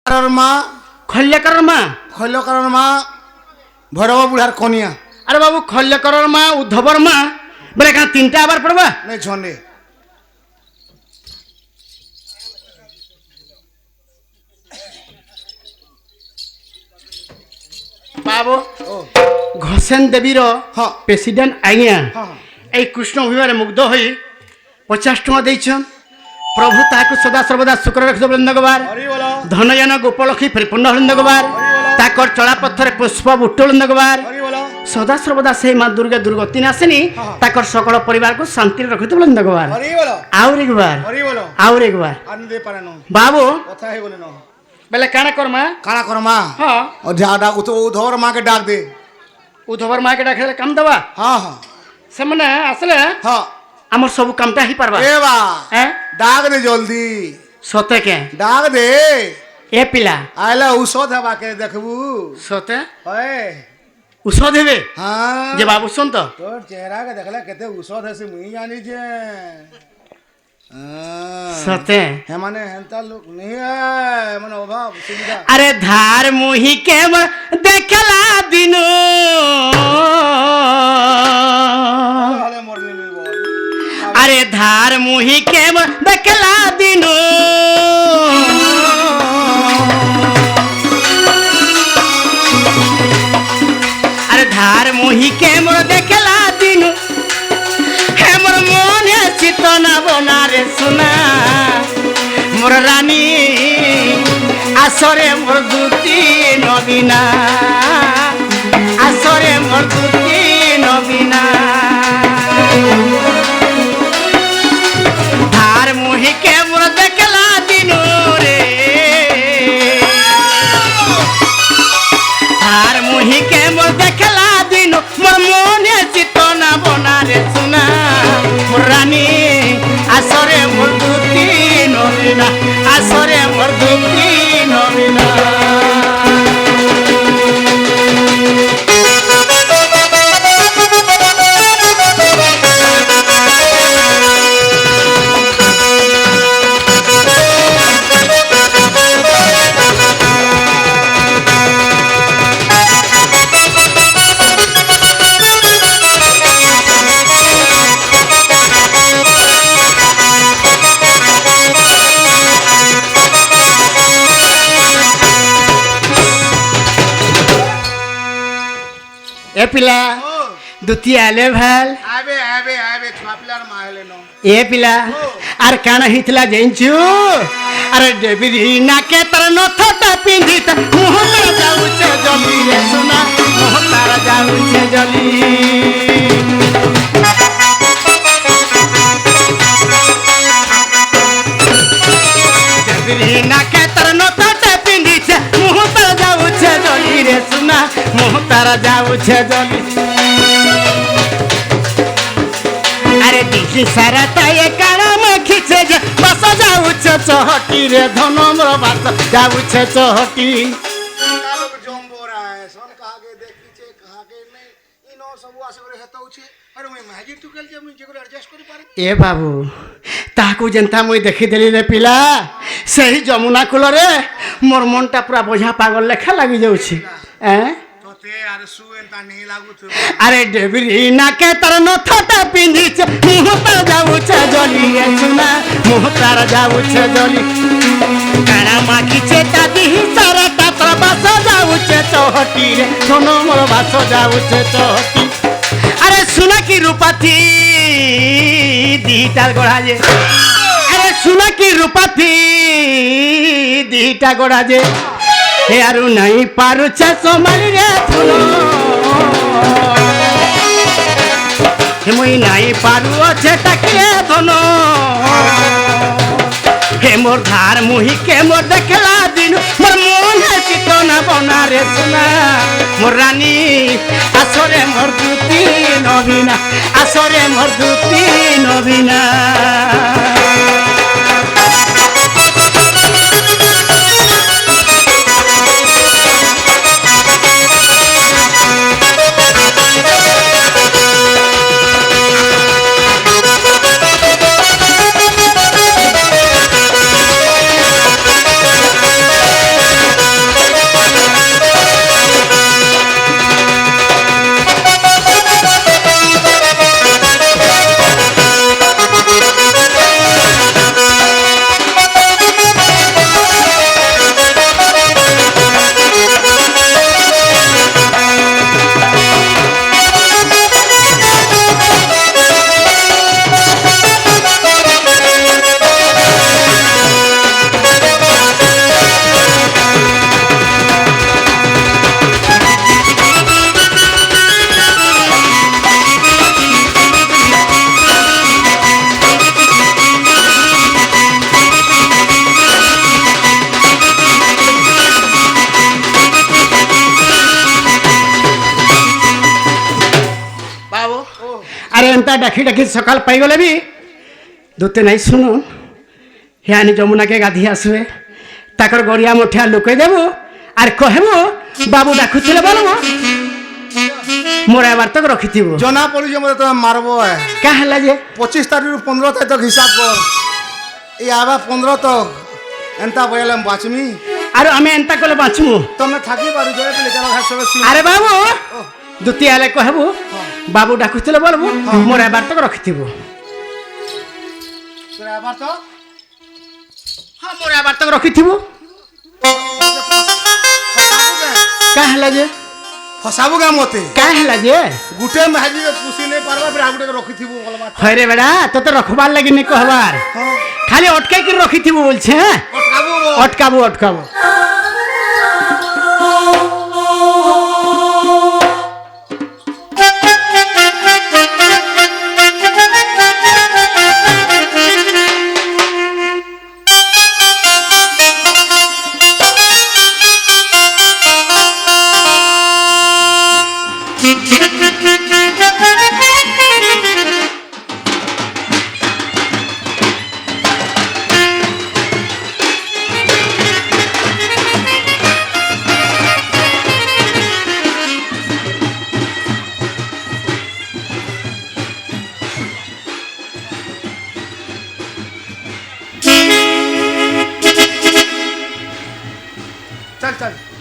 মা খল্যাকরর মা খৈলকারর মা ভৈরব বুড়ার কনিয়া আরে বাবু খল্যাকরর মা উদ্ধবর মা বলে কেন তিনটা আবার পড়বা নেই ঝন্ডে বাবু ও ঘোষেন দেবীর হ্যাঁ প্রেসিডেন্ট আজ্ঞা হ্যাঁ এই কৃষ্ণ অভিমানে মুগ্ধ হয়ে 50 টাকা দিয়েছেন প্রভু তাহাকে সদা সর্বদা শুক্র রাখছে বৃন্দগবার হরি বলো ধনজন গোপলক্ষ্মী পরিপূর্ণ হলিন্দগবার তাকর চলাপথরে পুষ্প বুট হলিন্দগবার হরি বলো সদা সর্বদা সেই মা দুর্গা দুর্গতি নাসিনী তাকর সকল পরিবারকে শান্তিরে রখিতে বলিন্দগবার হরি বলো আউর একবার হরি বলো আউর একবার আনন্দে পারে ন বাবু কথা হে বলে ন বেলে কানা কর্মা কানা কর মা হ্যাঁ ও যা ডাক তো উধর মাকে ডাক দে উদ্ধবর মাকে ডাকে কাম দেবা হ্যাঁ হ্যাঁ সেমানে আসলে হ্যাঁ আমার সবু কামটা হি পারবা এ বা হ্যাঁ ডাক দে জলদি সতে কে ডাক দে এ পিলা আইলা ঔষধ হবা কে দেখবু সতে হয় ঔষধ হেবে হ্যাঁ যে বাবু শুন তো তোর চেহারা কে দেখলে কেতে ঔষধ আছে মুই জানি যে সতে হ্যাঁ মানে হেনতা লোক নেই মানে অভাব সুবিধা আরে ধার মুহি কেম দেখলা দিন হলে মরলি নি বল আরে ধার মুহি কেম দেখলা দিন আরে ধার মুহি কেম দেখলা দিন হেমর মনে চিতনা বনারে সোনা মোর রানী আসরে মোর দুতি নবীনা আসরে মোর দুতি নবীনা ধার মুহিকে মোর দেখলা দিন রে ধার মুহিকে মোর দেখলা দিন মোর মনে চিতনা বনারে সোনা মোর রানী আসরে মোর দুতি নবীনা আসরে মোর দুতি নবীনা এ পিলা দুতি আলে ভাল আবে আবে আবে ছাপলার মাহলে ন এ পিলা আর কাণ হিতলা জাইছু আরে ডেবিরি নাকে তার নথটা পিন্ধিতা মুহ তার যাউছে জলি রে সোনা মুহ তার যাউছে জলি ডেবিরি নাকে তার নথটা পিন্ধিছে মুহ তার যাউছে জলি রে সোনা মুহ তার যাউছে জলি আরে দেখি সারা তাই কারা মাখিছে যে বাস যাউছে চহটি রে ধনম্র বাস যাউছে চহটি লোক জম্বরায় সন কাহাকে দেখিছে কাহাকে নেই ইনো সবু আসে করে হেতা উছে আরে মুই ম্যাজিক টুকেল যে মুই যেগুলো অ্যাডজাস্ট করি পারি এ বাবু তাহাকু যেন্তা মুই দেখিদেলি রে পিলা সেই যমুনা কূলরে মোর মনটা পুরা বোঝা পাগল লেখা লাগি যাଉଛି তোতে আর সুয়েন তা নেই লাগুছে আরে ডেবিরি নাকে তার নথটা পিন্ধিছে মুহ তার যাউছে জলি রে সোনা মুহ তার যাউছে জলি কারা মাখিছে তা দিহি সারাটা তোর বাস যাউছে চহটি রে শোনো মোর বাস যাউছে চহটি আরে সোনা কি রূপাথি দিটার গোড়া যে আরে সোনা কি রূপাথি দিটা গোড়া যে হে আরু নাই পারুছে সমালি রে ফুলো হে মুই নাই পারু আছে তাকে ধন হে মোর ধার মুহিকে মোর দেখলা দিন মোর মনে চিতনা বনারে সোনা মোর রানী আসরে মোর দুতি নবীনা আসরে মোর দুতি নবীনা ଏନ୍ତା ଡାକି ଡାକି ସକାଳ ପାଇଗଲେ ବି ଦୂତେ ନାଇଁ ଶୁଣୁ ହିଆନି ଯମୁନାକେ ଗାଧି ଆସିବେ ତାଙ୍କର ଗଡ଼ିଆ ମୁଠିଆ ଲୁକେଇ ଦେବୁ ଆର୍ କହିବୁ ବାବୁ ଡାକୁଥିଲେ ବୋଲବ ମୋର ଏବାର ତକ ରଖିଥିବୁ জনা পড়ুছে মতো তুমি মারবো କା ହେଲା ଯେ 25 তারিখ 15 তারিখ তক হিসাব কর এই আবা 15 তক এন্তা বইলে বাঁচমি ଆରେ ଆମେ ଏନ୍ତା କଲେ ବାঁଚମୁ তুমি থাকি পারু জয় পেলে কেন ঘাস সবে ଆରେ ବାବୁ ଦୁତି ହେଲେ କହିବୁ ବାବୁ ଡାକୁଥିଲେ ବୋଲବୁ ମୋର ଏବାର ତକ ରଖିଥିବୁ তোর আবার তো ହଁ ମୋର ଏବାର ତକ ରଖିଥିବୁ କା ହେଲା ଯେ ফসাবু গা মতে କା ହେଲା যে গুটে মাঝি পুষি নেই পারবা ফির আগুটে রখিথিবু বলবা হরে বেড়া তোতে রখবার লাগি নি কহবার হ্যাঁ খালি অটকাই কি রখিথিবু বলছে হ্যাঁ অটকাবু অটকাবু অটকাবু চল চল